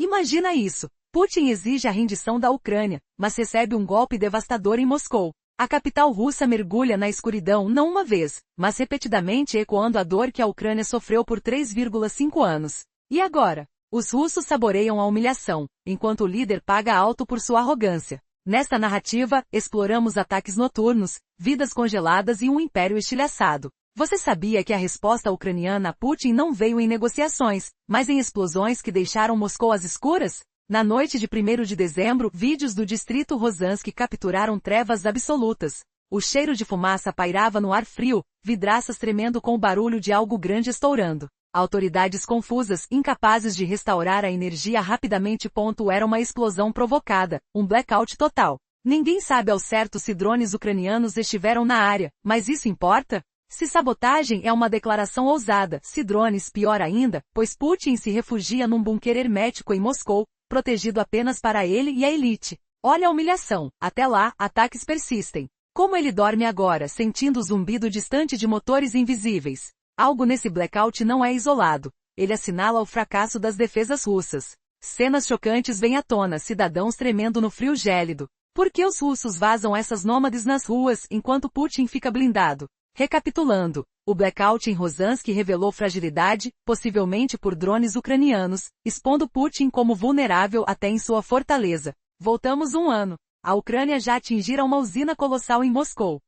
Imagina isso. Putin exige a rendição da Ucrânia, mas recebe um golpe devastador em Moscou. A capital russa mergulha na escuridão não uma vez, mas repetidamente ecoando a dor que a Ucrânia sofreu por 3,5 anos. E agora? Os russos saboreiam a humilhação, enquanto o líder paga alto por sua arrogância. Nesta narrativa, exploramos ataques noturnos, vidas congeladas e um império estilhaçado. Você sabia que a resposta ucraniana a Putin não veio em negociações, mas em explosões que deixaram Moscou às escuras? Na noite de 1º de dezembro, vídeos do distrito Rozansky capturaram trevas absolutas. O cheiro de fumaça pairava no ar frio, vidraças tremendo com o barulho de algo grande estourando. Autoridades confusas, incapazes de restaurar a energia rapidamente. Era uma explosão provocada, um blackout total. Ninguém sabe ao certo se drones ucranianos estiveram na área, mas isso importa? Se sabotagem é uma declaração ousada, se drones pior ainda, pois Putin se refugia num bunker hermético em Moscou, protegido apenas para ele e a elite. Olha a humilhação. Até lá, ataques persistem. Como ele dorme agora, sentindo o zumbido distante de motores invisíveis? Algo nesse blackout não é isolado. Ele assinala o fracasso das defesas russas. Cenas chocantes vêm à tona, cidadãos tremendo no frio gélido. Por que os russos vazam essas nômades nas ruas, enquanto Putin fica blindado? Recapitulando, o blackout em Rozansky revelou fragilidade, possivelmente por drones ucranianos, expondo Putin como vulnerável até em sua fortaleza. Voltamos um ano. A Ucrânia já atingira uma usina colossal em Moscou,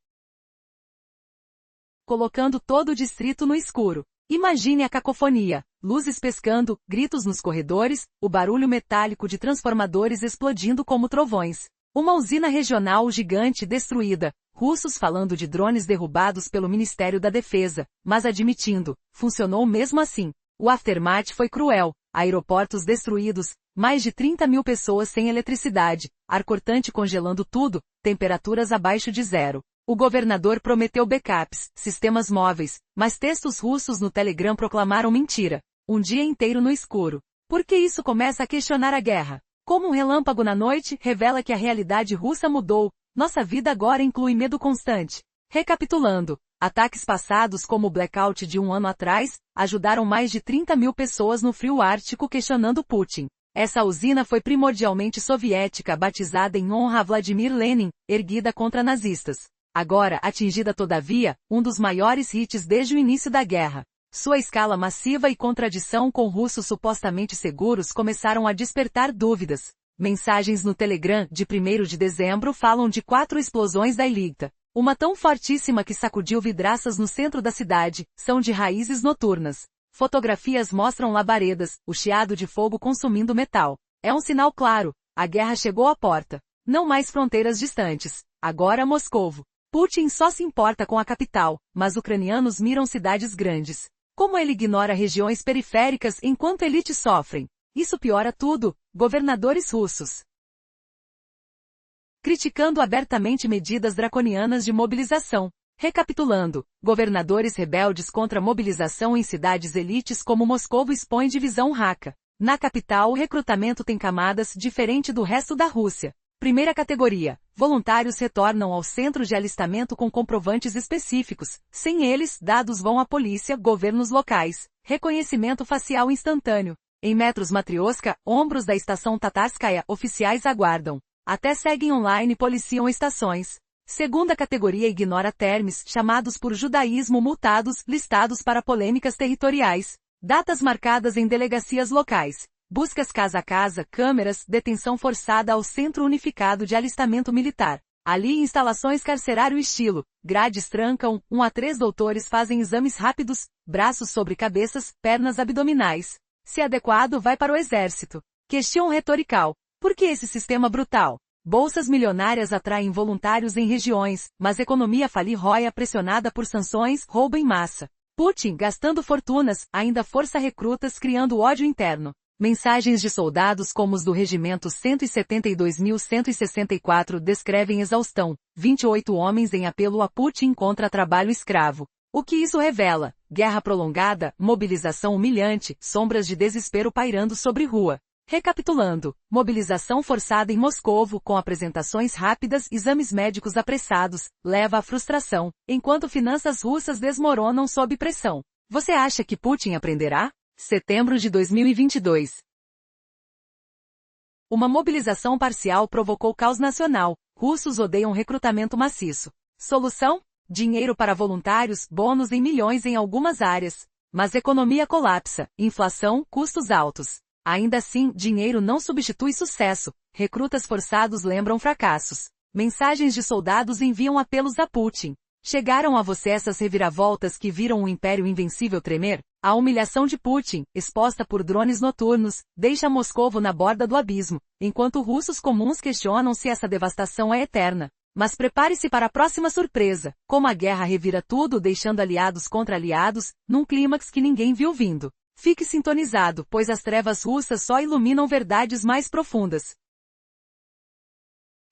colocando todo o distrito no escuro. Imagine a cacofonia, luzes pescando, gritos nos corredores, o barulho metálico de transformadores explodindo como trovões. Uma usina regional gigante destruída, russos falando de drones derrubados pelo Ministério da Defesa, mas admitindo, funcionou mesmo assim. O aftermath foi cruel, aeroportos destruídos, mais de 30 mil pessoas sem eletricidade, ar cortante congelando tudo, temperaturas abaixo de zero. O governador prometeu backups, sistemas móveis, mas textos russos no Telegram proclamaram mentira. Um dia inteiro no escuro. Por que isso começa a questionar a guerra? Como um relâmpago na noite, revela que a realidade russa mudou. Nossa vida agora inclui medo constante. Recapitulando, ataques passados como o blackout de um ano atrás, ajudaram mais de 30 mil pessoas no frio ártico questionando Putin. Essa usina foi primordialmente soviética, batizada em honra a Vladimir Lenin, erguida contra nazistas. Agora, atingida todavia, um dos maiores hits desde o início da guerra. Sua escala massiva e contradição com russos supostamente seguros começaram a despertar dúvidas. Mensagens no Telegram de 1º de dezembro falam de 4 explosões da Iligta. Uma tão fortíssima que sacudiu vidraças no centro da cidade, são de raízes noturnas. Fotografias mostram labaredas, o chiado de fogo consumindo metal. É um sinal claro, a guerra chegou à porta. Não mais fronteiras distantes. Agora Moscovo. Putin só se importa com a capital, mas ucranianos miram cidades grandes. Como ele ignora regiões periféricas enquanto elites sofrem? Isso piora tudo. Governadores russos criticando abertamente medidas draconianas de mobilização. Recapitulando, governadores rebeldes contra mobilização em cidades elites como Moscou expõem divisão raca. Na capital o recrutamento tem camadas diferente do resto da Rússia. Primeira categoria, voluntários retornam ao centro de alistamento com comprovantes específicos. Sem eles, dados vão à polícia, governos locais. Reconhecimento facial instantâneo. Em metros Matrioska, ombros da estação Tatarskaya, oficiais aguardam. Até seguem online e policiam estações. Segunda categoria ignora termos, chamados por judaísmo multados, listados para polêmicas territoriais. Datas marcadas em delegacias locais. Buscas casa a casa, câmeras, detenção forçada ao Centro Unificado de Alistamento Militar. Ali instalações carcerário estilo. Grades trancam, 1 a 3 doutores fazem exames rápidos, braços sobre cabeças, pernas abdominais. Se adequado vai para o exército. Questão retorical. Por que esse sistema brutal? Bolsas milionárias atraem voluntários em regiões, mas economia falirroia pressionada por sanções, roubo em massa. Putin gastando fortunas, ainda força recrutas criando ódio interno. Mensagens de soldados como os do Regimento 172.164 descrevem exaustão, 28 homens em apelo a Putin contra trabalho escravo. O que isso revela? Guerra prolongada, mobilização humilhante, sombras de desespero pairando sobre rua. Recapitulando, mobilização forçada em Moscovo com apresentações rápidas, exames médicos apressados, leva à frustração, enquanto finanças russas desmoronam sob pressão. Você acha que Putin aprenderá? Setembro de 2022. Uma mobilização parcial provocou caos nacional. Russos odeiam recrutamento maciço. Solução? Dinheiro para voluntários, bônus em milhões em algumas áreas. Mas economia colapsa, inflação, custos altos. Ainda assim, dinheiro não substitui sucesso. Recrutas forçados lembram fracassos. Mensagens de soldados enviam apelos a Putin. Chegaram a você essas reviravoltas que viram um império invencível tremer? A humilhação de Putin, exposta por drones noturnos, deixa Moscovo na borda do abismo, enquanto russos comuns questionam se essa devastação é eterna. Mas prepare-se para a próxima surpresa, como a guerra revira tudo deixando aliados contra aliados, num clímax que ninguém viu vindo. Fique sintonizado, pois as trevas russas só iluminam verdades mais profundas.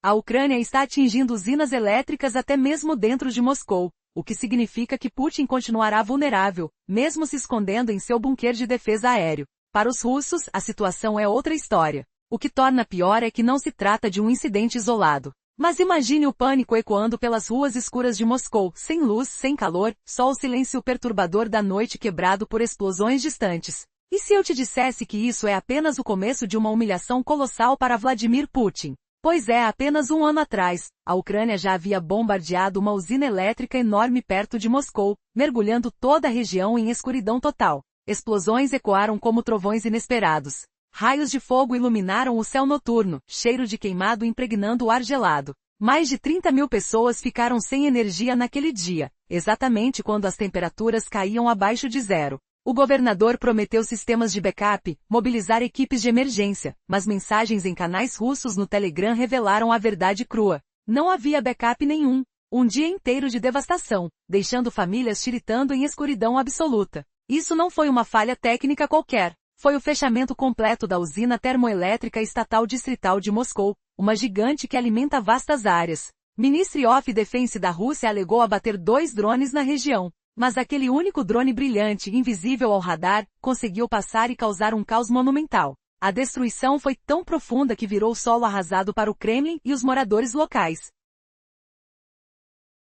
A Ucrânia está atingindo usinas elétricas até mesmo dentro de Moscou, o que significa que Putin continuará vulnerável, mesmo se escondendo em seu bunker de defesa aéreo. Para os russos, a situação é outra história. O que torna pior é que não se trata de um incidente isolado. Mas imagine o pânico ecoando pelas ruas escuras de Moscou, sem luz, sem calor, só o silêncio perturbador da noite quebrado por explosões distantes. E se eu te dissesse que isso é apenas o começo de uma humilhação colossal para Vladimir Putin? Pois é, apenas um ano atrás, a Ucrânia já havia bombardeado uma usina elétrica enorme perto de Moscou, mergulhando toda a região em escuridão total. Explosões ecoaram como trovões inesperados. Raios de fogo iluminaram o céu noturno, cheiro de queimado impregnando o ar gelado. Mais de 30.000 pessoas ficaram sem energia naquele dia, exatamente quando as temperaturas caíam abaixo de zero. O governador prometeu sistemas de backup, mobilizar equipes de emergência, mas mensagens em canais russos no Telegram revelaram a verdade crua. Não havia backup nenhum. Um dia inteiro de devastação, deixando famílias tiritando em escuridão absoluta. Isso não foi uma falha técnica qualquer. Foi o fechamento completo da usina termoelétrica estatal distrital de Moscou, uma gigante que alimenta vastas áreas. Ministry of Defense da Rússia alegou abater 2 drones na região. Mas aquele único drone brilhante, invisível ao radar, conseguiu passar e causar um caos monumental. A destruição foi tão profunda que virou solo arrasado para o Kremlin e os moradores locais.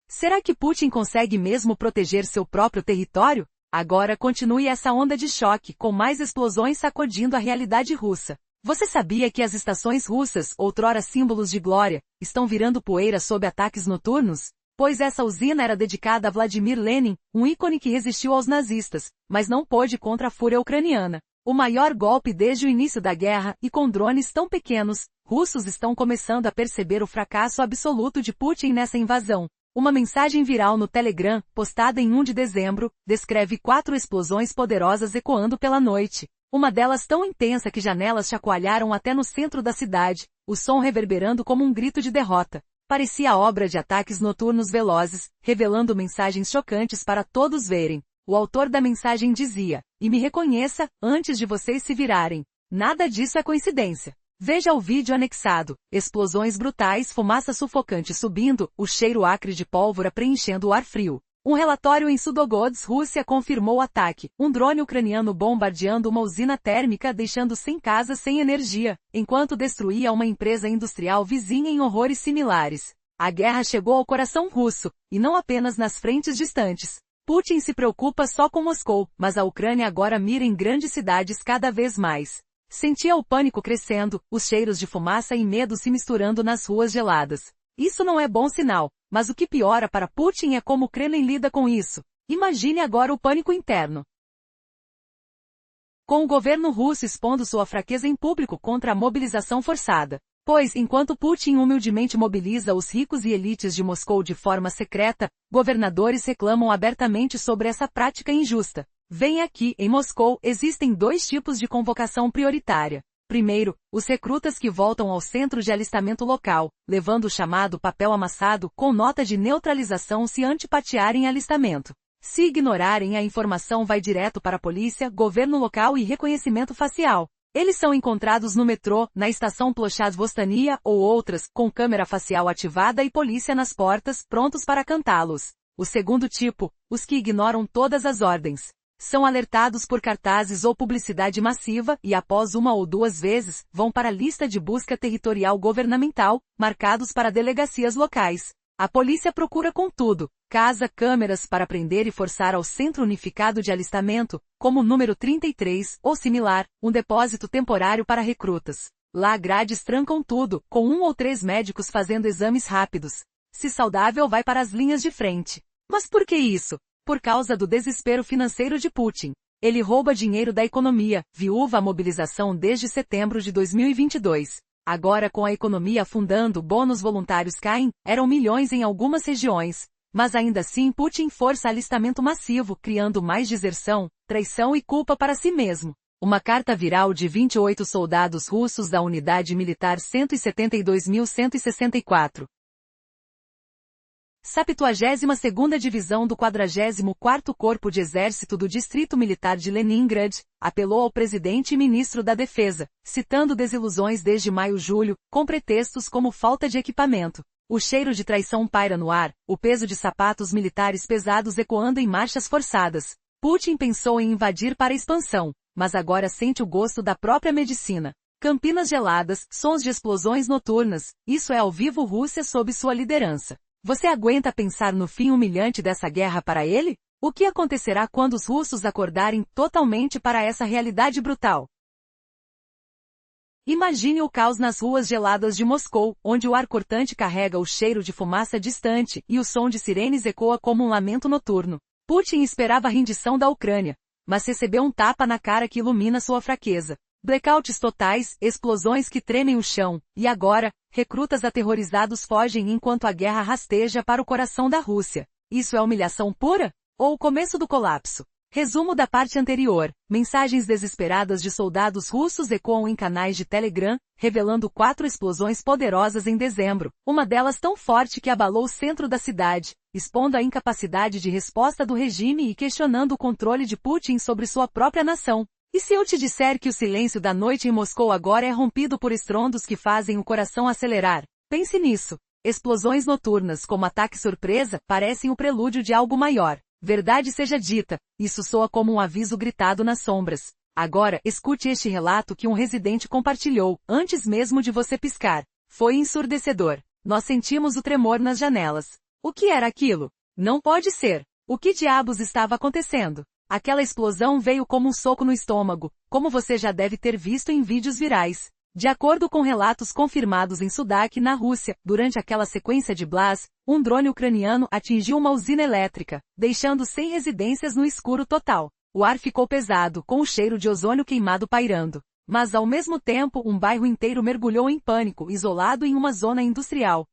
Será que Putin consegue mesmo proteger seu próprio território? Agora continue essa onda de choque, com mais explosões sacudindo a realidade russa. Você sabia que as estações russas, outrora símbolos de glória, estão virando poeira sob ataques noturnos? Pois essa usina era dedicada a Vladimir Lenin, um ícone que resistiu aos nazistas, mas não pôde contra a fúria ucraniana. O maior golpe desde o início da guerra, e com drones tão pequenos, russos estão começando a perceber o fracasso absoluto de Putin nessa invasão. Uma mensagem viral no Telegram, postada em 1 de dezembro, descreve 4 explosões poderosas ecoando pela noite. Uma delas tão intensa que janelas chacoalharam até no centro da cidade, o som reverberando como um grito de derrota. Parecia obra de ataques noturnos velozes, revelando mensagens chocantes para todos verem. O autor da mensagem dizia: "E me reconheça, antes de vocês se virarem. Nada disso é coincidência." Veja o vídeo anexado. Explosões brutais, fumaça sufocante subindo, o cheiro acre de pólvora preenchendo o ar frio. Um relatório em Sudogods, Rússia confirmou o ataque. Um drone ucraniano bombardeando uma usina térmica deixando 100 casas sem energia, enquanto destruía uma empresa industrial vizinha em horrores similares. A guerra chegou ao coração russo, e não apenas nas frentes distantes. Putin se preocupa só com Moscou, mas a Ucrânia agora mira em grandes cidades cada vez mais. Sentia o pânico crescendo, os cheiros de fumaça e medo se misturando nas ruas geladas. Isso não é bom sinal, mas o que piora para Putin é como o Kremlin lida com isso. Imagine agora o pânico interno. Com o governo russo expondo sua fraqueza em público contra a mobilização forçada. Pois, enquanto Putin humildemente mobiliza os ricos e elites de Moscou de forma secreta, governadores reclamam abertamente sobre essa prática injusta. Vem aqui, em Moscou, existem 2 tipos de convocação prioritária. Primeiro, os recrutas que voltam ao centro de alistamento local, levando o chamado papel amassado com nota de neutralização se antipatearem alistamento. Se ignorarem a informação vai direto para a polícia, governo local e reconhecimento facial. Eles são encontrados no metrô, na estação Plochad Vostania ou outras, com câmera facial ativada e polícia nas portas, prontos para cantá-los. O segundo tipo, os que ignoram todas as ordens. São alertados por cartazes ou publicidade massiva e após 1 ou 2 vezes, vão para a lista de busca territorial governamental, marcados para delegacias locais. A polícia procura contudo, casa câmeras para prender e forçar ao Centro Unificado de Alistamento, como o número 33, ou similar, um depósito temporário para recrutas. Lá grades trancam tudo, com 1 ou 3 médicos fazendo exames rápidos. Se saudável vai para as linhas de frente. Mas por que isso? Por causa do desespero financeiro de Putin. Ele rouba dinheiro da economia, viúva a mobilização desde setembro de 2022. Agora com a economia afundando, bônus voluntários caem, eram milhões em algumas regiões. Mas ainda assim Putin força alistamento massivo, criando mais deserção, traição e culpa para si mesmo. Uma carta viral de 28 soldados russos da unidade militar 172.164. 72ª Divisão do 44º Corpo de Exército do Distrito Militar de Leningrad, apelou ao presidente e ministro da Defesa, citando desilusões desde maio-julho, com pretextos como falta de equipamento. O cheiro de traição paira no ar, o peso de sapatos militares pesados ecoando em marchas forçadas. Putin pensou em invadir para expansão, mas agora sente o gosto da própria medicina. Campinas geladas, sons de explosões noturnas, isso é ao vivo Rússia sob sua liderança. Você aguenta pensar no fim humilhante dessa guerra para ele? O que acontecerá quando os russos acordarem totalmente para essa realidade brutal? Imagine o caos nas ruas geladas de Moscou, onde o ar cortante carrega o cheiro de fumaça distante e o som de sirenes ecoa como um lamento noturno. Putin esperava a rendição da Ucrânia, mas recebeu um tapa na cara que ilumina sua fraqueza. Blackouts totais, explosões que tremem o chão, e agora, recrutas aterrorizados fogem enquanto a guerra rasteja para o coração da Rússia. Isso é humilhação pura? Ou o começo do colapso? Resumo da parte anterior. Mensagens desesperadas de soldados russos ecoam em canais de Telegram, revelando 4 explosões poderosas em dezembro, uma delas tão forte que abalou o centro da cidade, expondo a incapacidade de resposta do regime e questionando o controle de Putin sobre sua própria nação. E se eu te disser que o silêncio da noite em Moscou agora é rompido por estrondos que fazem o coração acelerar? Pense nisso. Explosões noturnas como ataque surpresa parecem o prelúdio de algo maior. Verdade seja dita, isso soa como um aviso gritado nas sombras. Agora, escute este relato que um residente compartilhou, antes mesmo de você piscar. Foi ensurdecedor. Nós sentimos o tremor nas janelas. O que era aquilo? Não pode ser. O que diabos estava acontecendo? Aquela explosão veio como um soco no estômago, como você já deve ter visto em vídeos virais. De acordo com relatos confirmados em Sudak, na Rússia, durante aquela sequência de blast, um drone ucraniano atingiu uma usina elétrica, deixando 100 residências no escuro total. O ar ficou pesado, com o cheiro de ozônio queimado pairando. Mas ao mesmo tempo, um bairro inteiro mergulhou em pânico, isolado em uma zona industrial.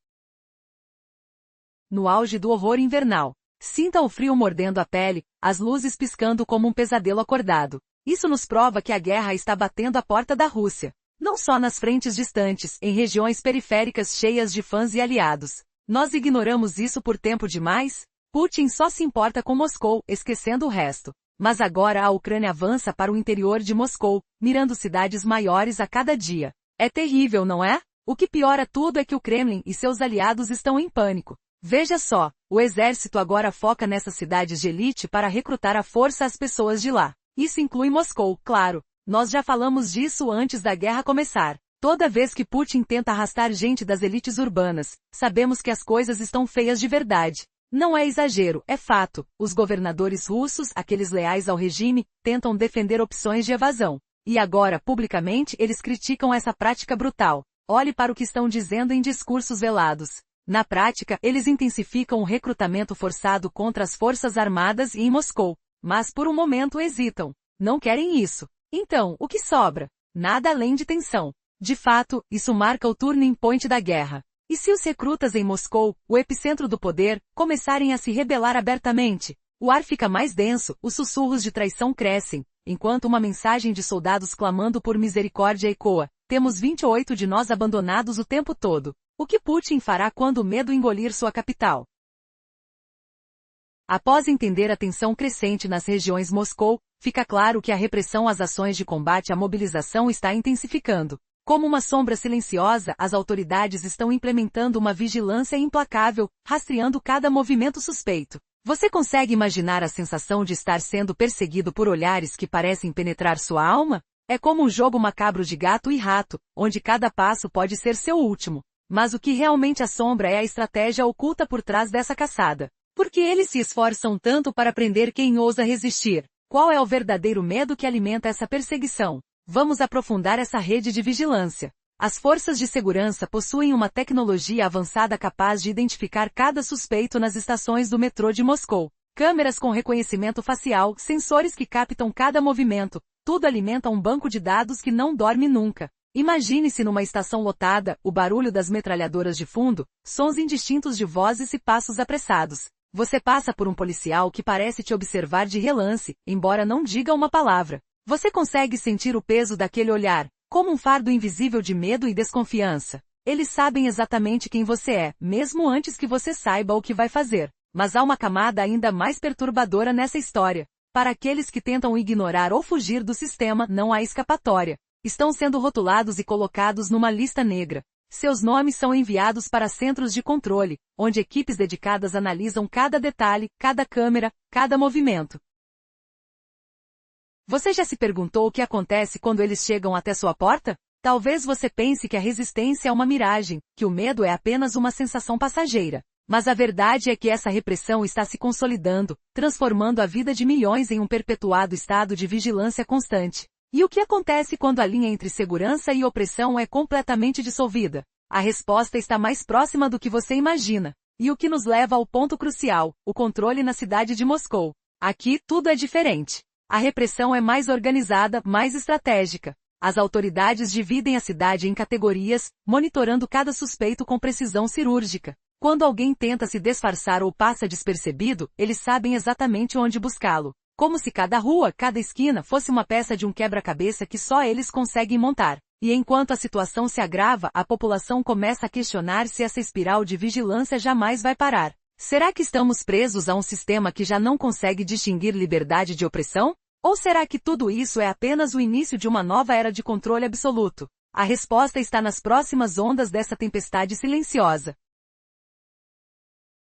No auge do horror invernal. Sinta o frio mordendo a pele, as luzes piscando como um pesadelo acordado. Isso nos prova que a guerra está batendo à porta da Rússia. Não só nas frentes distantes, em regiões periféricas cheias de fãs e aliados. Nós ignoramos isso por tempo demais? Putin só se importa com Moscou, esquecendo o resto. Mas agora a Ucrânia avança para o interior de Moscou, mirando cidades maiores a cada dia. É terrível, não é? O que piora tudo é que o Kremlin e seus aliados estão em pânico. Veja só, o exército agora foca nessas cidades de elite para recrutar à força as pessoas de lá. Isso inclui Moscou, claro. Nós já falamos disso antes da guerra começar. Toda vez que Putin tenta arrastar gente das elites urbanas, sabemos que as coisas estão feias de verdade. Não é exagero, é fato. Os governadores russos, aqueles leais ao regime, tentam defender opções de evasão. E agora, publicamente, eles criticam essa prática brutal. Olhe para o que estão dizendo em discursos velados. Na prática, eles intensificam o recrutamento forçado contra as forças armadas e em Moscou. Mas por um momento hesitam. Não querem isso. Então, o que sobra? Nada além de tensão. De fato, isso marca o turning point da guerra. E se os recrutas em Moscou, o epicentro do poder, começarem a se rebelar abertamente? O ar fica mais denso, os sussurros de traição crescem, enquanto uma mensagem de soldados clamando por misericórdia ecoa. Temos 28 de nós abandonados o tempo todo. O que Putin fará quando o medo engolir sua capital? Após entender a tensão crescente nas regiões Moscou, fica claro que a repressão às ações de combate à mobilização está intensificando. Como uma sombra silenciosa, as autoridades estão implementando uma vigilância implacável, rastreando cada movimento suspeito. Você consegue imaginar a sensação de estar sendo perseguido por olhares que parecem penetrar sua alma? É como um jogo macabro de gato e rato, onde cada passo pode ser seu último. Mas o que realmente assombra é a estratégia oculta por trás dessa caçada. Por que eles se esforçam tanto para prender quem ousa resistir? Qual é o verdadeiro medo que alimenta essa perseguição? Vamos aprofundar essa rede de vigilância. As forças de segurança possuem uma tecnologia avançada capaz de identificar cada suspeito nas estações do metrô de Moscou. Câmeras com reconhecimento facial, sensores que captam cada movimento, tudo alimenta um banco de dados que não dorme nunca. Imagine-se numa estação lotada, o barulho das metralhadoras de fundo, sons indistintos de vozes e passos apressados. Você passa por um policial que parece te observar de relance, embora não diga uma palavra. Você consegue sentir o peso daquele olhar, como um fardo invisível de medo e desconfiança. Eles sabem exatamente quem você é, mesmo antes que você saiba o que vai fazer. Mas há uma camada ainda mais perturbadora nessa história. Para aqueles que tentam ignorar ou fugir do sistema, não há escapatória. Estão sendo rotulados e colocados numa lista negra. Seus nomes são enviados para centros de controle, onde equipes dedicadas analisam cada detalhe, cada câmera, cada movimento. Você já se perguntou o que acontece quando eles chegam até sua porta? Talvez você pense que a resistência é uma miragem, que o medo é apenas uma sensação passageira. Mas a verdade é que essa repressão está se consolidando, transformando a vida de milhões em um perpetuado estado de vigilância constante. E o que acontece quando a linha entre segurança e opressão é completamente dissolvida? A resposta está mais próxima do que você imagina. E o que nos leva ao ponto crucial, o controle na cidade de Moscou. Aqui, tudo é diferente. A repressão é mais organizada, mais estratégica. As autoridades dividem a cidade em categorias, monitorando cada suspeito com precisão cirúrgica. Quando alguém tenta se disfarçar ou passa despercebido, eles sabem exatamente onde buscá-lo. Como se cada rua, cada esquina fosse uma peça de um quebra-cabeça que só eles conseguem montar. E enquanto a situação se agrava, a população começa a questionar se essa espiral de vigilância jamais vai parar. Será que estamos presos a um sistema que já não consegue distinguir liberdade de opressão? Ou será que tudo isso é apenas o início de uma nova era de controle absoluto? A resposta está nas próximas ondas dessa tempestade silenciosa.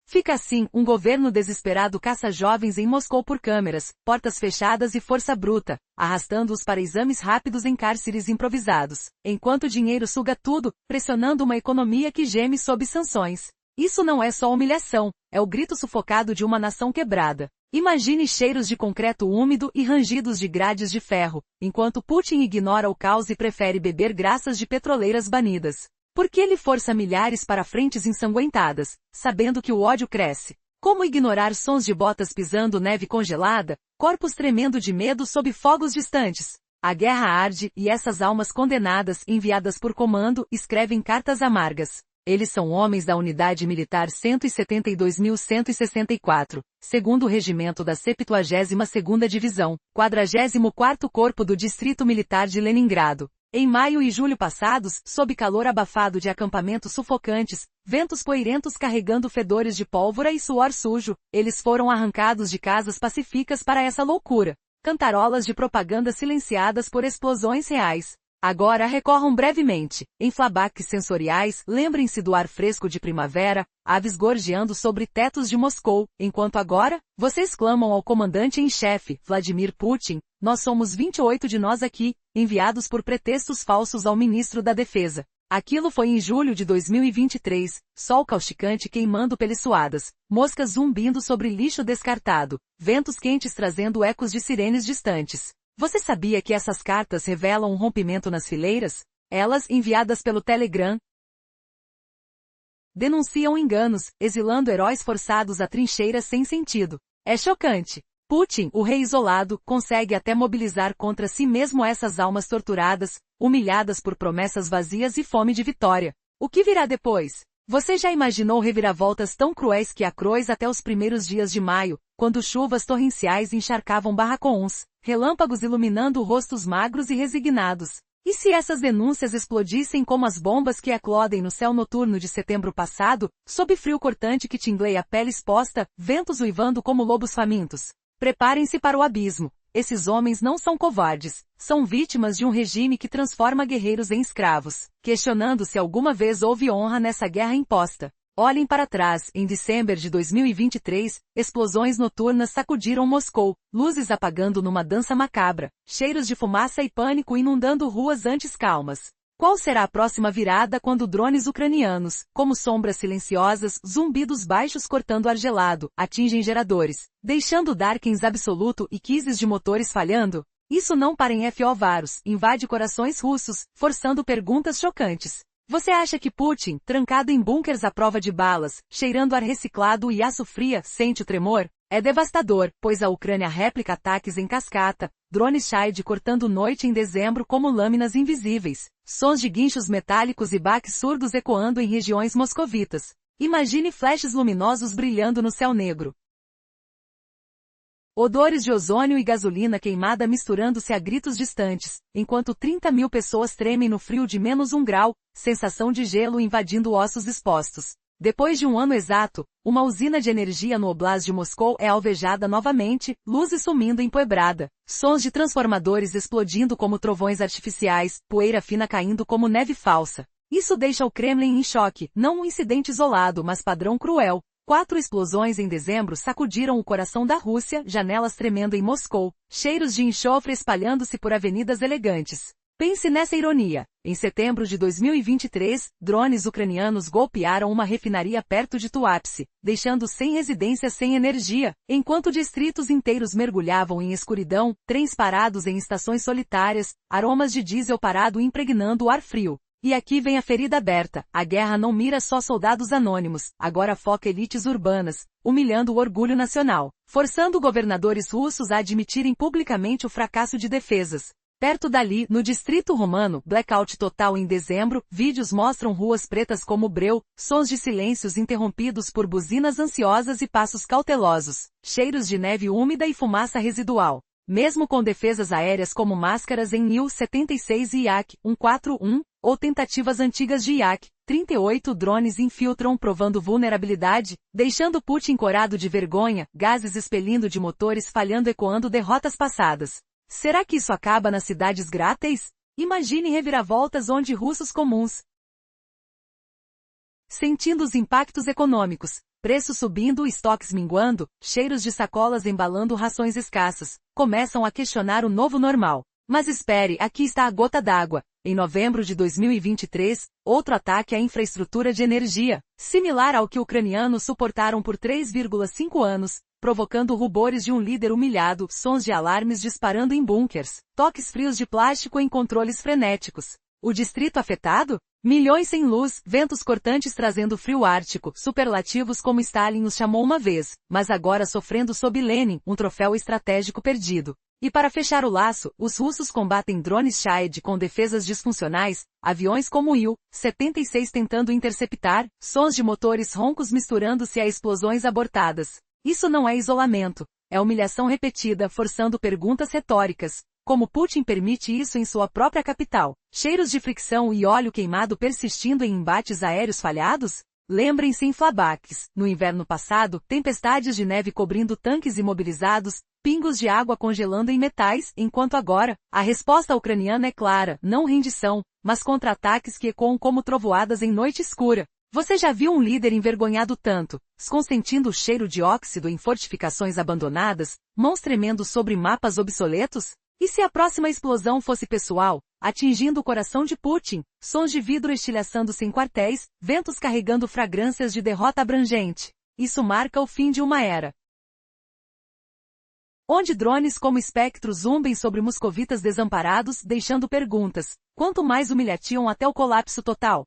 Fica assim, um governo desesperado caça jovens em Moscou por câmeras, portas fechadas e força bruta, arrastando-os para exames rápidos em cárceres improvisados, enquanto o dinheiro suga tudo, pressionando uma economia que geme sob sanções. Isso não é só humilhação, é o grito sufocado de uma nação quebrada. Imagine cheiros de concreto úmido e rangidos de grades de ferro, enquanto Putin ignora o caos e prefere beber graças de petroleiras banidas. Por que ele força milhares para frentes ensanguentadas, sabendo que o ódio cresce? Como ignorar sons de botas pisando neve congelada, corpos tremendo de medo sob fogos distantes? A guerra arde, e essas almas condenadas, enviadas por comando, escrevem cartas amargas. Eles são homens da Unidade Militar 172.164, segundo o Regimento da 72ª Divisão, 44º Corpo do Distrito Militar de Leningrado. Em maio e julho passados, sob calor abafado de acampamentos sufocantes, ventos poeirentos carregando fedores de pólvora e suor sujo, eles foram arrancados de casas pacíficas para essa loucura. Cantarolas de propaganda silenciadas por explosões reais. Agora recorram brevemente, em flashbacks sensoriais, lembrem-se do ar fresco de primavera, aves gorjeando sobre tetos de Moscou, enquanto agora, vocês clamam ao comandante em chefe, Vladimir Putin, nós somos 28 de nós aqui, enviados por pretextos falsos ao ministro da Defesa. Aquilo foi em julho de 2023, sol causticante queimando peles suadas, moscas zumbindo sobre lixo descartado, ventos quentes trazendo ecos de sirenes distantes. Você sabia que essas cartas revelam um rompimento nas fileiras? Elas, enviadas pelo Telegram, denunciam enganos, exilando heróis forçados a trincheiras sem sentido. É chocante. Putin, o rei isolado, consegue até mobilizar contra si mesmo essas almas torturadas, humilhadas por promessas vazias e fome de vitória. O que virá depois? Você já imaginou reviravoltas tão cruéis que a Croix até os primeiros dias de maio, quando chuvas torrenciais encharcavam barracões, relâmpagos iluminando rostos magros e resignados? E se essas denúncias explodissem como as bombas que eclodem no céu noturno de setembro passado, sob frio cortante que tingleia a pele exposta, ventos uivando como lobos famintos? Preparem-se para o abismo. Esses homens não são covardes, são vítimas de um regime que transforma guerreiros em escravos, questionando se alguma vez houve honra nessa guerra imposta. Olhem para trás, em dezembro de 2023, explosões noturnas sacudiram Moscou, luzes apagando numa dança macabra, cheiros de fumaça e pânico inundando ruas antes calmas. Qual será a próxima virada quando drones ucranianos, como sombras silenciosas, zumbidos baixos cortando ar gelado, atingem geradores, deixando Darkins absoluto e quizzes de motores falhando? Isso não para em Varus, invade corações russos, forçando perguntas chocantes. Você acha que Putin, trancado em bunkers à prova de balas, cheirando ar reciclado e aço fria, sente o tremor? É devastador, pois a Ucrânia réplica ataques em cascata, drones Shahed cortando noite em dezembro como lâminas invisíveis, sons de guinchos metálicos e baques surdos ecoando em regiões moscovitas. Imagine flashes luminosos brilhando no céu negro. Odores de ozônio e gasolina queimada misturando-se a gritos distantes, enquanto 30.000 pessoas tremem no frio de -1 grau, sensação de gelo invadindo ossos expostos. Depois de um ano exato, uma usina de energia no Oblast de Moscou é alvejada novamente, luzes sumindo empoebrada, sons de transformadores explodindo como trovões artificiais, poeira fina caindo como neve falsa. Isso deixa o Kremlin em choque, não um incidente isolado mas padrão cruel. 4 explosões em dezembro sacudiram o coração da Rússia, janelas tremendo em Moscou, cheiros de enxofre espalhando-se por avenidas elegantes. Pense nessa ironia. Em setembro de 2023, drones ucranianos golpearam uma refinaria perto de Tuapse, deixando 100 residências sem energia, enquanto distritos inteiros mergulhavam em escuridão, trens parados em estações solitárias, aromas de diesel parado impregnando o ar frio. E aqui vem a ferida aberta. A guerra não mira só soldados anônimos, agora foca elites urbanas, humilhando o orgulho nacional, forçando governadores russos a admitirem publicamente o fracasso de defesas. Perto dali, no distrito romano, blackout total em dezembro, vídeos mostram ruas pretas como breu, sons de silêncios interrompidos por buzinas ansiosas e passos cautelosos, cheiros de neve úmida e fumaça residual. Mesmo com defesas aéreas como máscaras em Il-76 e Yak-141, ou tentativas antigas de Yak-38, drones infiltram provando vulnerabilidade, deixando Putin corado de vergonha, gases expelindo de motores falhando ecoando derrotas passadas. Será que isso acaba nas cidades gráteis? Imagine reviravoltas onde russos comuns, sentindo os impactos econômicos, preços subindo, estoques minguando, cheiros de sacolas embalando rações escassas, começam a questionar o novo normal. Mas espere, aqui está a gota d'água. Em novembro de 2023, outro ataque à infraestrutura de energia, similar ao que ucranianos suportaram por 3,5 anos, provocando rubores de um líder humilhado, sons de alarmes disparando em bunkers, toques frios de plástico em controles frenéticos. O distrito afetado? Milhões sem luz, ventos cortantes trazendo frio ártico, superlativos como Stalin os chamou uma vez, mas agora sofrendo sob Lenin, um troféu estratégico perdido. E para fechar o laço, os russos combatem drones Shahed com defesas disfuncionais, aviões como o Il-76 tentando interceptar, sons de motores roncos misturando-se a explosões abortadas. Isso não é isolamento, é humilhação repetida forçando perguntas retóricas. Como Putin permite isso em sua própria capital? Cheiros de fricção e óleo queimado persistindo em embates aéreos falhados? Lembrem-se em Flabax, no inverno passado, tempestades de neve cobrindo tanques imobilizados, pingos de água congelando em metais, enquanto agora, a resposta ucraniana é clara, não rendição, mas contra-ataques que ecoam como trovoadas em noite escura. Você já viu um líder envergonhado tanto, consentindo o cheiro de óxido em fortificações abandonadas, mãos tremendo sobre mapas obsoletos? E se a próxima explosão fosse pessoal, atingindo o coração de Putin, sons de vidro estilhaçando-se em quartéis, ventos carregando fragrâncias de derrota abrangente? Isso marca o fim de uma era, onde drones como espectros zumbem sobre moscovitas desamparados, deixando perguntas, quanto mais humilhatiam até o colapso total.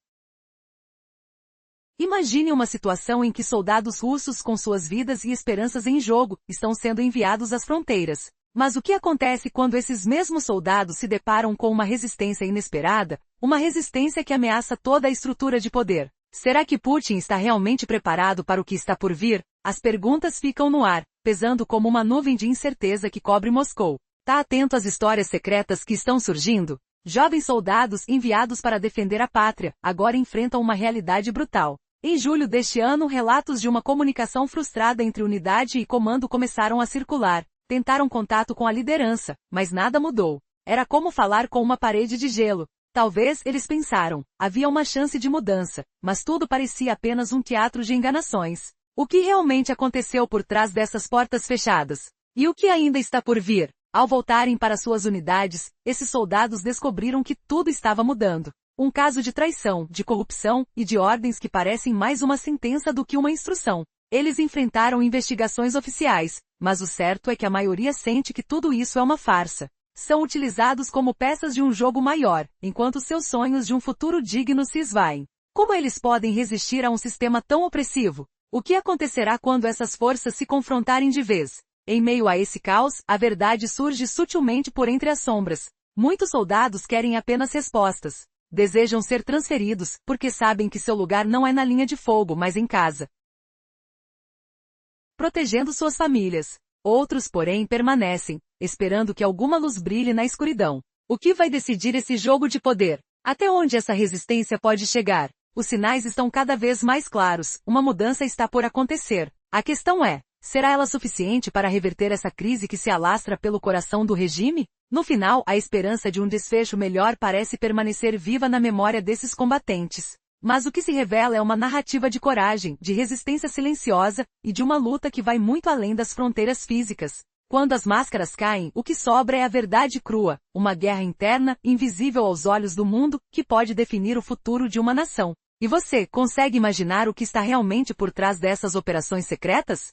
Imagine uma situação em que soldados russos com suas vidas e esperanças em jogo, estão sendo enviados às fronteiras. Mas o que acontece quando esses mesmos soldados se deparam com uma resistência inesperada, uma resistência que ameaça toda a estrutura de poder? Será que Putin está realmente preparado para o que está por vir? As perguntas ficam no ar, pesando como uma nuvem de incerteza que cobre Moscou. Tá atento às histórias secretas que estão surgindo? Jovens soldados enviados para defender a pátria, agora enfrentam uma realidade brutal. Em julho deste ano, relatos de uma comunicação frustrada entre unidade e comando começaram a circular. Tentaram contato com a liderança, mas nada mudou. Era como falar com uma parede de gelo. Talvez, eles pensaram, havia uma chance de mudança, mas tudo parecia apenas um teatro de enganações. O que realmente aconteceu por trás dessas portas fechadas? E o que ainda está por vir? Ao voltarem para suas unidades, esses soldados descobriram que tudo estava mudando. Um caso de traição, de corrupção e de ordens que parecem mais uma sentença do que uma instrução. Eles enfrentaram investigações oficiais, mas o certo é que a maioria sente que tudo isso é uma farsa. são utilizados como peças de um jogo maior, enquanto seus sonhos de um futuro digno se esvaem. Como eles podem resistir a um sistema tão opressivo? O que acontecerá quando essas forças se confrontarem de vez? Em meio a esse caos, a verdade surge sutilmente por entre as sombras. Muitos soldados querem apenas respostas. Desejam ser transferidos, porque sabem que seu lugar não é na linha de fogo, mas em casa, protegendo suas famílias. Outros, porém, permanecem, esperando que alguma luz brilhe na escuridão. O que vai decidir esse jogo de poder? Até onde essa resistência pode chegar? Os sinais estão cada vez mais claros, uma mudança está por acontecer. A questão é, será ela suficiente para reverter essa crise que se alastra pelo coração do regime? No final, a esperança de um desfecho melhor parece permanecer viva na memória desses combatentes. Mas o que se revela é uma narrativa de coragem, de resistência silenciosa, e de uma luta que vai muito além das fronteiras físicas. Quando as máscaras caem, o que sobra é a verdade crua, uma guerra interna, invisível aos olhos do mundo, que pode definir o futuro de uma nação. E você, consegue imaginar o que está realmente por trás dessas operações secretas?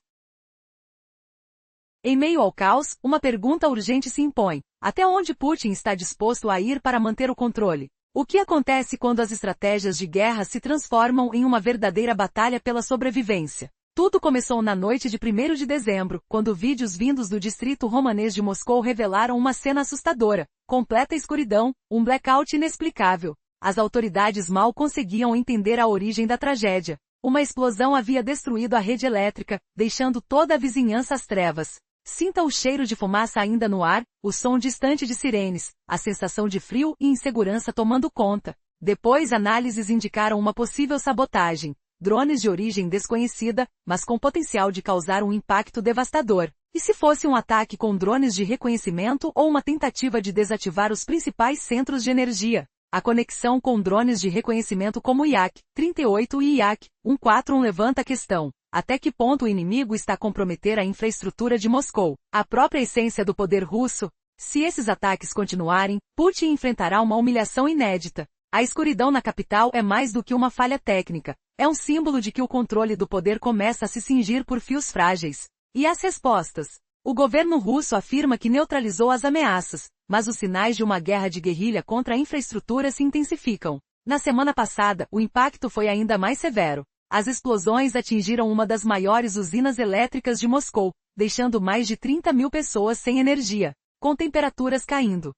Em meio ao caos, uma pergunta urgente se impõe. Até onde Putin está disposto a ir para manter o controle? O que acontece quando as estratégias de guerra se transformam em uma verdadeira batalha pela sobrevivência? Tudo começou na noite de 1º de dezembro, quando vídeos vindos do distrito romanês de Moscou revelaram uma cena assustadora, completa escuridão, um blackout inexplicável. As autoridades mal conseguiam entender a origem da tragédia. Uma explosão havia destruído a rede elétrica, deixando toda a vizinhança às trevas. Sinta o cheiro de fumaça ainda no ar, o som distante de sirenes, a sensação de frio e insegurança tomando conta. Depois análises indicaram uma possível sabotagem. Drones de origem desconhecida, mas com potencial de causar um impacto devastador. E se fosse um ataque com drones de reconhecimento ou uma tentativa de desativar os principais centros de energia? A conexão com drones de reconhecimento como Yak-38 e Yak-141 levanta a questão. Até que ponto o inimigo está a comprometer a infraestrutura de Moscou, a própria essência do poder russo? Se esses ataques continuarem, Putin enfrentará uma humilhação inédita. A escuridão na capital é mais do que uma falha técnica. É um símbolo de que o controle do poder começa a se cingir por fios frágeis. E as respostas? O governo russo afirma que neutralizou as ameaças, mas os sinais de uma guerra de guerrilha contra a infraestrutura se intensificam. Na semana passada, o impacto foi ainda mais severo. As explosões atingiram uma das maiores usinas elétricas de Moscou, deixando mais de 30.000 pessoas sem energia, com temperaturas caindo.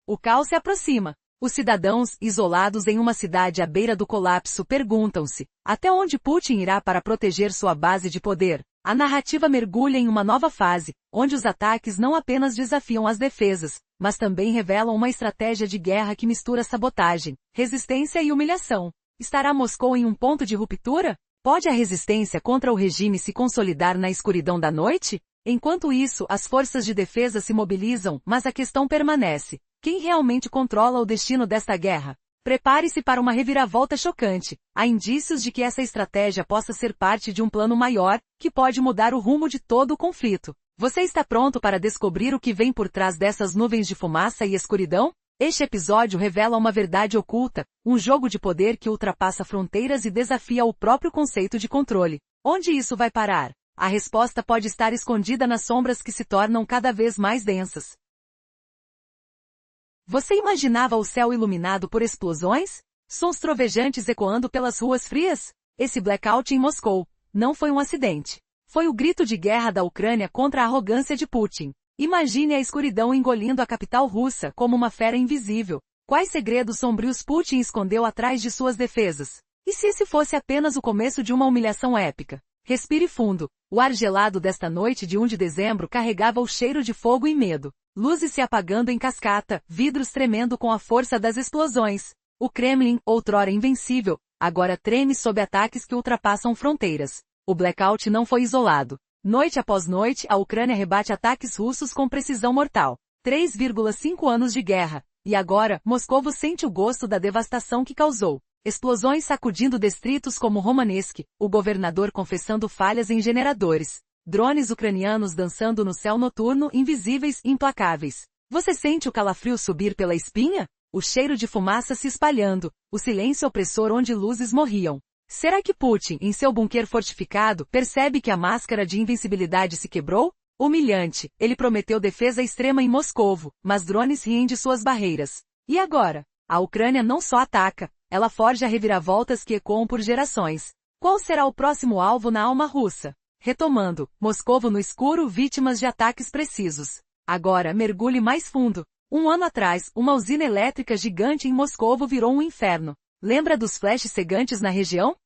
O caos se aproxima. Os cidadãos, isolados em uma cidade à beira do colapso, perguntam-se, até onde Putin irá para proteger sua base de poder? A narrativa mergulha em uma nova fase, onde os ataques não apenas desafiam as defesas, mas também revelam uma estratégia de guerra que mistura sabotagem, resistência e humilhação. Estará Moscou em um ponto de ruptura? Pode a resistência contra o regime se consolidar na escuridão da noite? Enquanto isso, as forças de defesa se mobilizam, mas a questão permanece. Quem realmente controla o destino desta guerra? Prepare-se para uma reviravolta chocante. Há indícios de que essa estratégia possa ser parte de um plano maior, que pode mudar o rumo de todo o conflito. Você está pronto para descobrir o que vem por trás dessas nuvens de fumaça e escuridão? Este episódio revela uma verdade oculta, um jogo de poder que ultrapassa fronteiras e desafia o próprio conceito de controle. Onde isso vai parar? A resposta pode estar escondida nas sombras que se tornam cada vez mais densas. Você imaginava o céu iluminado por explosões? Sons trovejantes ecoando pelas ruas frias? Esse blackout em Moscou não foi um acidente. Foi o grito de guerra da Ucrânia contra a arrogância de Putin. Imagine a escuridão engolindo a capital russa como uma fera invisível. Quais segredos sombrios Putin escondeu atrás de suas defesas? E se esse fosse apenas o começo de uma humilhação épica? Respire fundo. O ar gelado desta noite de 1 de dezembro carregava o cheiro de fogo e medo. Luzes se apagando em cascata, vidros tremendo com a força das explosões. O Kremlin, outrora invencível, agora treme sob ataques que ultrapassam fronteiras. O blackout não foi isolado. Noite após noite, a Ucrânia rebate ataques russos com precisão mortal. 3,5 anos de guerra. E agora, Moscovo sente o gosto da devastação que causou. Explosões sacudindo distritos como Romanesk, o governador confessando falhas em generadores. Drones ucranianos dançando no céu noturno, invisíveis e implacáveis. Você sente o calafrio subir pela espinha? O cheiro de fumaça se espalhando, o silêncio opressor onde luzes morriam. Será que Putin, em seu bunker fortificado, percebe que a máscara de invencibilidade se quebrou? Humilhante, ele prometeu defesa extrema em Moscovo, mas drones riem de suas barreiras. E agora? A Ucrânia não só ataca, ela forja reviravoltas que ecoam por gerações. Qual será o próximo alvo na alma russa? Retomando, Moscovo no escuro, vítimas de ataques precisos. Agora mergulhe mais fundo. Um ano atrás, uma usina elétrica gigante em Moscovo virou um inferno. Lembra dos flashes cegantes na região?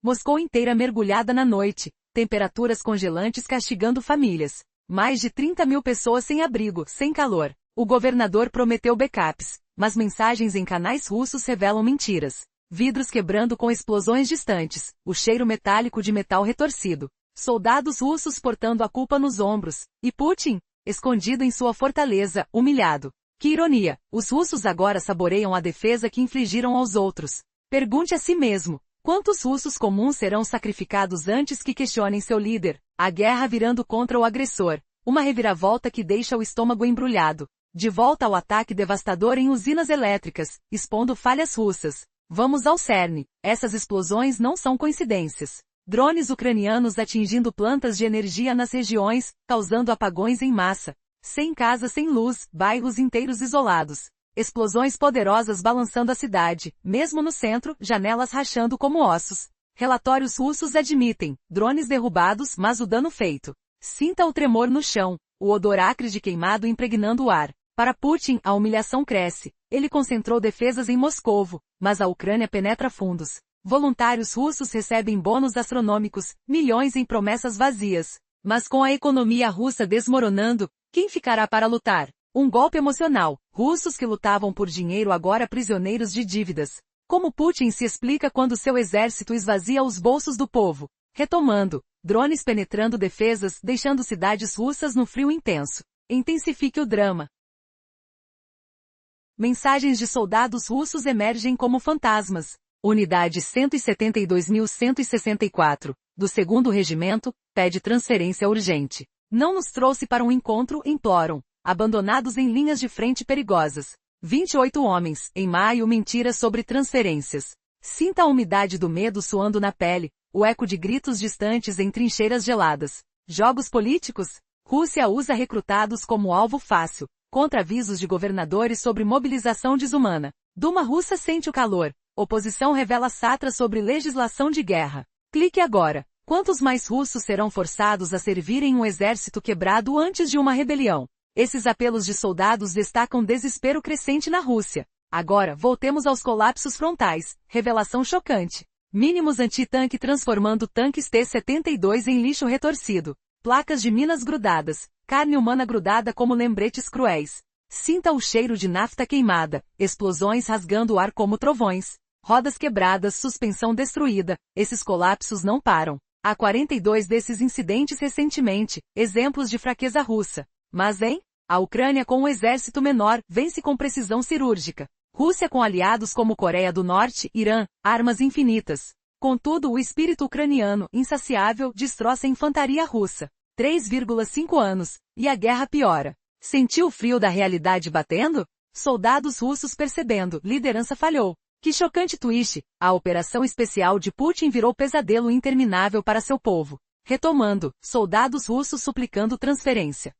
Moscou inteira mergulhada na noite, temperaturas congelantes castigando famílias. Mais de 30 mil pessoas sem abrigo, sem calor. O governador prometeu backups, mas mensagens em canais russos revelam mentiras. Vidros quebrando com explosões distantes, o cheiro metálico de metal retorcido. Soldados russos portando a culpa nos ombros. E Putin, escondido em sua fortaleza, humilhado. Que ironia, os russos agora saboreiam a defesa que infligiram aos outros. Pergunte a si mesmo, quantos russos comuns serão sacrificados antes que questionem seu líder? A guerra virando contra o agressor. Uma reviravolta que deixa o estômago embrulhado. De volta ao ataque devastador em usinas elétricas, expondo falhas russas. Vamos ao cerne. Essas explosões não são coincidências. Drones ucranianos atingindo plantas de energia nas regiões, causando apagões em massa. Sem casa sem luz, bairros inteiros isolados. Explosões poderosas balançando a cidade, mesmo no centro, janelas rachando como ossos. Relatórios russos admitem, drones derrubados, mas o dano feito. Sinta o tremor no chão, o odor acre de queimado impregnando o ar. Para Putin, a humilhação cresce. Ele concentrou defesas em Moscovo, mas a Ucrânia penetra fundos. Voluntários russos recebem bônus astronômicos, milhões em promessas vazias. Mas com a economia russa desmoronando, quem ficará para lutar? Um golpe emocional. Russos que lutavam por dinheiro agora prisioneiros de dívidas. Como Putin se explica quando seu exército esvazia os bolsos do povo? Retomando, drones penetrando defesas, deixando cidades russas no frio intenso. Intensifique o drama. Mensagens de soldados russos emergem como fantasmas. Unidade 172.164, do 2º Regimento, pede transferência urgente. Não nos trouxe para um encontro, imploram. Abandonados em linhas de frente perigosas. 28 homens, em maio, mentiras sobre transferências. Sinta a umidade do medo suando na pele, o eco de gritos distantes em trincheiras geladas. Jogos políticos? Rússia usa recrutados como alvo fácil. Contra avisos de governadores sobre mobilização desumana. Duma russa sente o calor. Oposição revela satra sobre legislação de guerra. Clique agora. Quantos mais russos serão forçados a servir em um exército quebrado antes de uma rebelião? Esses apelos de soldados destacam desespero crescente na Rússia. Agora, voltemos aos colapsos frontais. Revelação chocante. Mínimos anti-tanque transformando tanques T-72 em lixo retorcido. Placas de minas grudadas. Carne humana grudada como lembretes cruéis. Sinta o cheiro de nafta queimada. Explosões rasgando o ar como trovões. Rodas quebradas, suspensão destruída. Esses colapsos não param. Há 42 desses incidentes recentemente, exemplos de fraqueza russa. Mas a Ucrânia com um exército menor, vence com precisão cirúrgica. Rússia com aliados como Coreia do Norte, Irã, armas infinitas. Contudo, o espírito ucraniano, insaciável, destroça a infantaria russa. 3,5 anos, e a guerra piora. Sentiu o frio da realidade batendo? Soldados russos percebendo, liderança falhou. Que chocante twist, a operação especial de Putin virou pesadelo interminável para seu povo. Retomando, soldados russos suplicando transferência.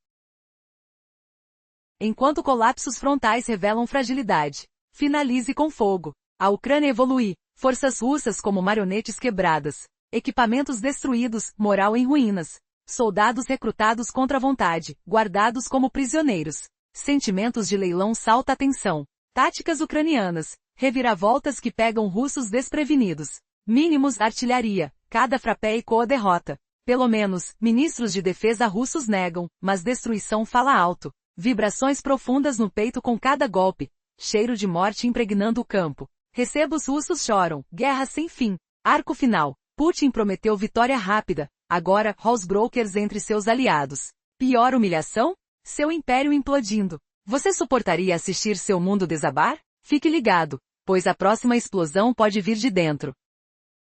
Enquanto colapsos frontais revelam fragilidade. Finalize com fogo. A Ucrânia evolui, forças russas como marionetes quebradas. Equipamentos destruídos, moral em ruínas. Soldados recrutados contra a vontade, guardados como prisioneiros. Sentimentos de leilão salta a tensão. Táticas ucranianas. Reviravoltas que pegam russos desprevenidos. Mínimos artilharia. Cada frappé ecoa derrota. Pelo menos, ministros de defesa russos negam, mas destruição fala alto. Vibrações profundas no peito com cada golpe. Cheiro de morte impregnando o campo. Recebos russos choram. Guerra sem fim. Arco final. Putin prometeu vitória rápida. Agora, Rosebrokers entre seus aliados. Pior humilhação? Seu império implodindo. Você suportaria assistir seu mundo desabar? Fique ligado, pois a próxima explosão pode vir de dentro.